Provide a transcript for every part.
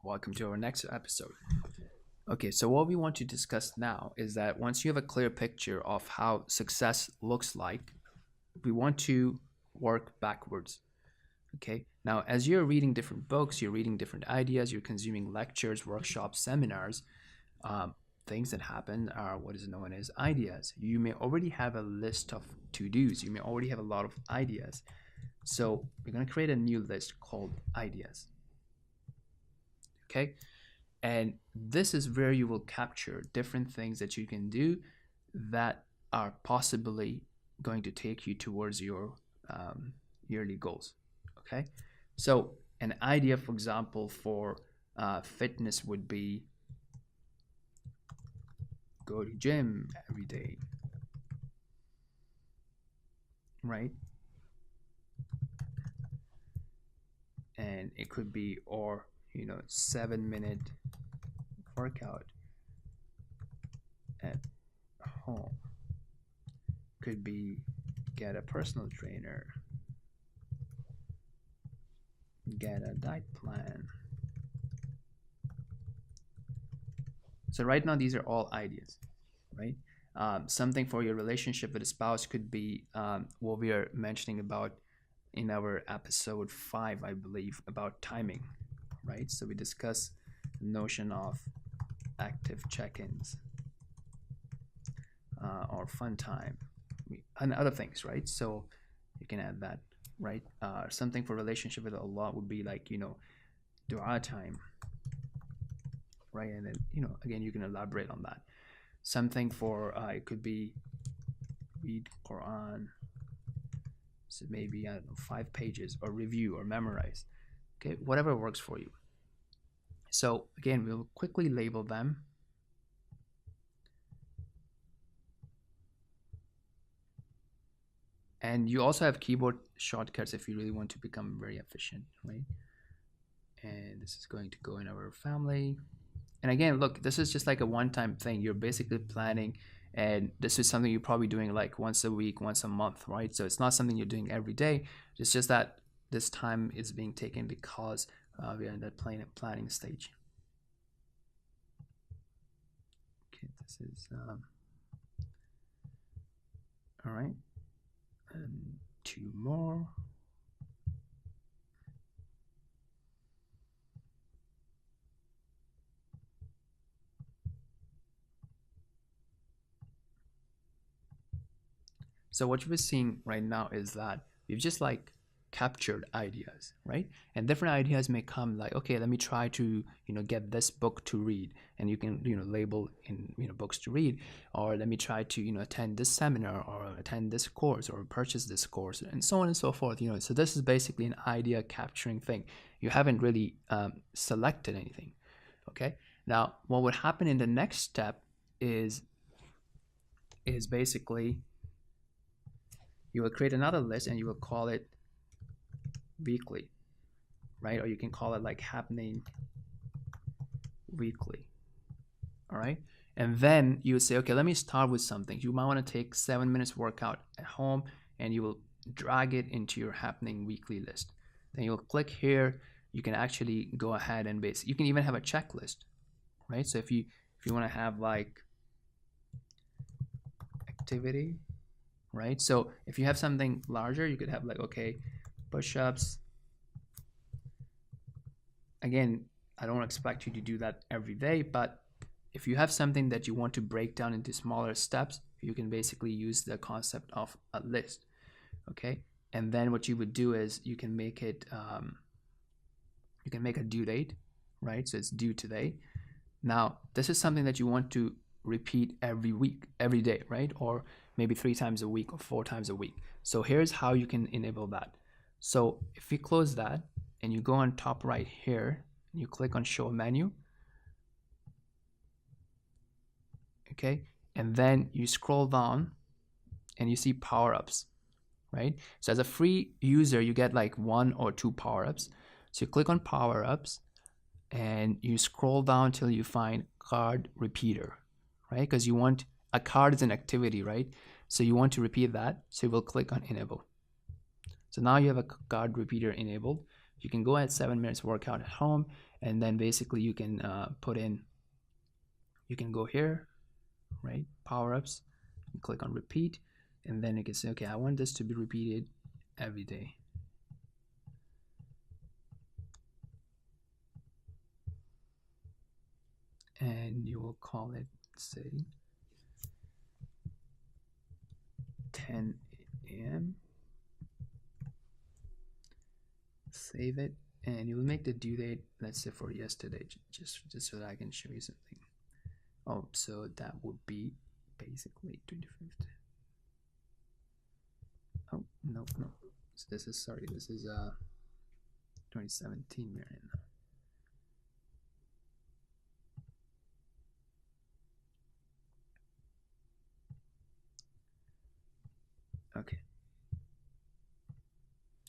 Welcome to our next episode. Okay, so what we want to discuss now is that once you have a clear picture of how success looks like, we want to work backwards. Okay, now as you're reading different books, you're reading different ideas, you're consuming lectures, workshops, seminars, things that happen are what is known as ideas. You may already have a list of to-dos, you may already have a lot of ideas. So we're going to create a new list called ideas. Okay, and this is where you will capture different things that you can do that are possibly going to take you towards your yearly goals. Okay, so an idea, for example, for fitness would be go to gym every day, right? And it could be, or 7-minute workout at home. Could be get a personal trainer, get a diet plan. So right now these are all ideas, right? Something for your relationship with a spouse could be what we are mentioning about in our episode 5, I believe, about timing, right? So we discuss the notion of active check-ins or fun time and other things, right? So you can add that, right? Something for relationship with Allah would be like, dua time, right? And then, again, you can elaborate on that. Something for, it could be read Quran, so maybe, I don't know, 5 pages, or review or memorize, okay? Whatever works for you. So again, we'll quickly label them. And you also have keyboard shortcuts if you really want to become very efficient, right? And this is going to go in our family. And again, look, this is just like a one-time thing. You're basically planning, and this is something you're probably doing like once a week, once a month, right? So it's not something you're doing every day. It's just that this time is being taken because we are in that planning stage. Okay, this is all right. And 2 more. So what you're seeing right now is that we've just like captured ideas, right? And different ideas may come like, okay, let me try to get this book to read, and you can label in books to read, or let me try to attend this seminar, or attend this course, or purchase this course, and so on and so forth. So this is basically an idea capturing thing. You haven't really selected anything. Okay, now what would happen in the next step is basically you will create another list, and you will call it weekly, right? Or you can call it like happening weekly. All right, and then you would say, okay, let me start with something. You might want to take 7 minutes workout at home, and you will drag it into your happening weekly list. Then you'll click here. You can actually go ahead and you can even have a checklist, right? So if you want to have like activity, right? So if you have something larger, you could have like, okay, push-ups. Again, I don't expect you to do that every day, but if you have something that you want to break down into smaller steps, you can basically use the concept of a list. Okay, and then what you would do is you can make it you can make a due date, right? So it's due today. Now this is something that you want to repeat every week, every day, right? Or maybe 3 times a week or 4 times a week. So here's how you can enable that. So if you close that and you go on top right here, and you click on show menu, okay, and then you scroll down and you see power-ups, right? So as a free user, you get like 1 or 2 power-ups. So you click on power-ups and you scroll down till you find card repeater, right? Because you want a card is an activity, right? So you want to repeat that. So you will click on enable. So now you have a card repeater enabled. You can go ahead 7 minutes workout at home, and then basically you can put in, you can go here, right, power-ups, click on repeat, and then you can say, okay, I want this to be repeated every day. And you will call it, say, 10 a.m. Save it, and you will make the due date, let's say for yesterday, just so that I can show you something. Oh, so that would be basically 25th. Oh, no. So this is, sorry, this is 2017 Marion. Okay.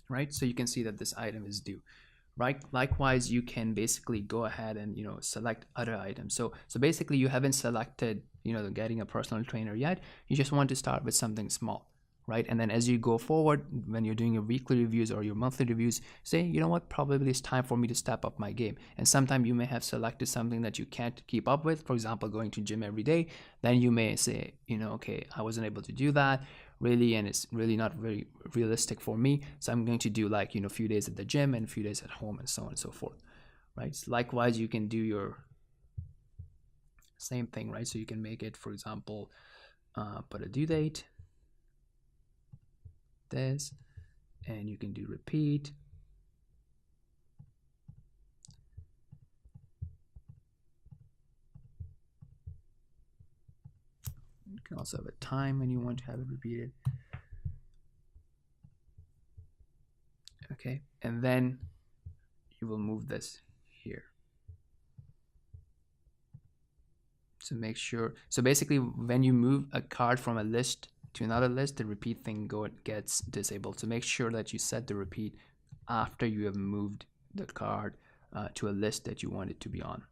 Right, so you can see that this item is due. Right, likewise you can basically go ahead and select other items. So basically you haven't selected getting a personal trainer yet. You just want to start with something small, right? And then as you go forward, when you're doing your weekly reviews or your monthly reviews, say, you know what, probably it's time for me to step up my game. And sometimes you may have selected something that you can't keep up with, for example going to gym every day. Then you may say, okay, I wasn't able to do that really, and it's really not very realistic for me, so I'm going to do like a few days at the gym and a few days at home, and so on and so forth, right? So likewise you can do your same thing, right? So you can make it, for example, put a due date, this, and you can do repeat. You can also have a time when you want to have it repeated. Okay, and then you will move this here. So make sure, so basically when you move a card from a list to another list, the repeat thing gets disabled. So make sure that you set the repeat after you have moved the card to a list that you want it to be on.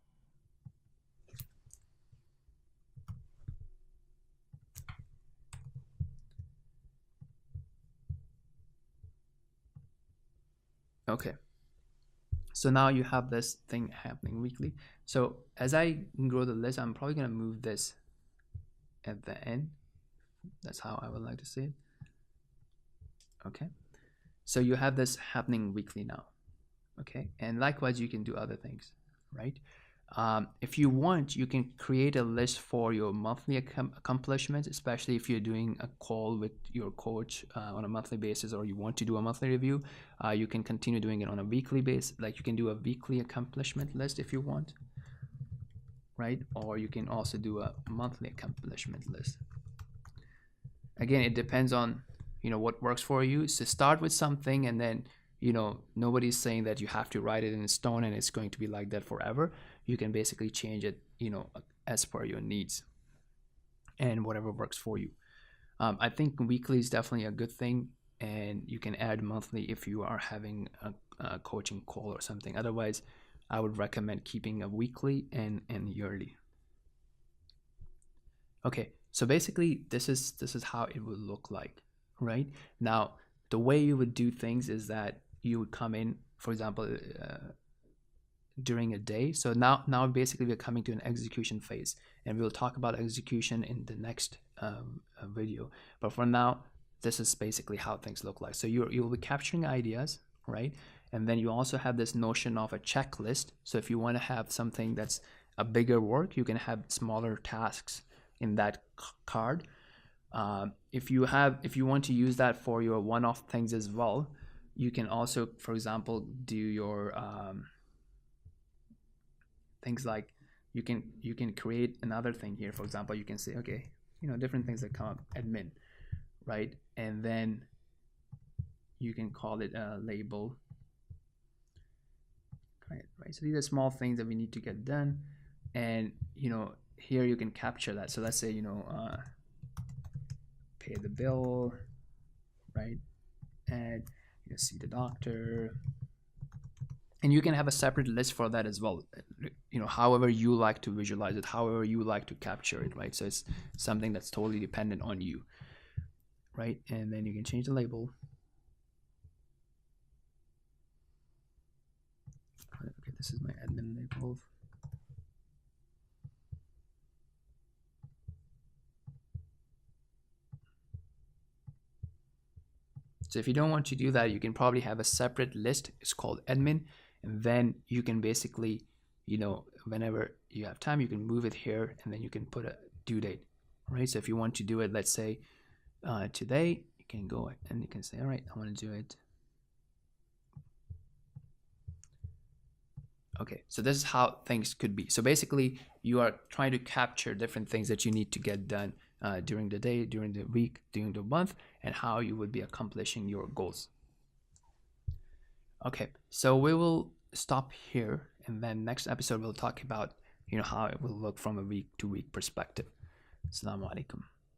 Okay, so now you have this thing happening weekly. So as I grow the list, I'm probably going to move this at the end. That's how I would like to see it. Okay, so you have this happening weekly now. Okay, and likewise you can do other things, right? If you want, you can create a list for your monthly accomplishments, especially if you're doing a call with your coach on a monthly basis, or you want to do a monthly review. You can continue doing it on a weekly basis. Like you can do a weekly accomplishment list if you want, right? Or you can also do a monthly accomplishment list. Again, it depends on what works for you. So start with something, and then nobody's saying that you have to write it in stone and it's going to be like that forever. You can basically change it as per your needs and whatever works for you. I think weekly is definitely a good thing, and you can add monthly if you are having a coaching call or something. Otherwise, I would recommend keeping a weekly and yearly. Okay, so basically this is how it would look like, right? Now the way you would do things is that you would come in, for example, during a day. So now basically we're coming to an execution phase, and we'll talk about execution in the next video. But for now, this is basically how things look like. So you'll be capturing ideas, right? And then you also have this notion of a checklist. So if you want to have something that's a bigger work, you can have smaller tasks in that card. If you want to use that for your one-off things as well, you can also, for example, do your things like you can create another thing here. For example, you can say, okay, different things that come up, admin, right? And then you can call it a label, right? So these are small things that we need to get done, and here you can capture that. So let's say pay the bill, right? And see the doctor, and you can have a separate list for that as well. However you like to visualize it, however you like to capture it, right? So it's something that's totally dependent on you, right? And then you can change the label. This is my admin label. So if you don't want to do that, you can probably have a separate list. It's called admin, and then you can basically, whenever you have time, you can move it here, and then you can put a due date, right? So if you want to do it, let's say today, you can go and you can say, all right, I want to do it. Okay, so this is how things could be. So basically, you are trying to capture different things that you need to get done during the day, during the week, during the month, and how you would be accomplishing your goals. Okay, so we will stop here, and then next episode we'll talk about how it will look from a week to week perspective. Assalamu alaikum.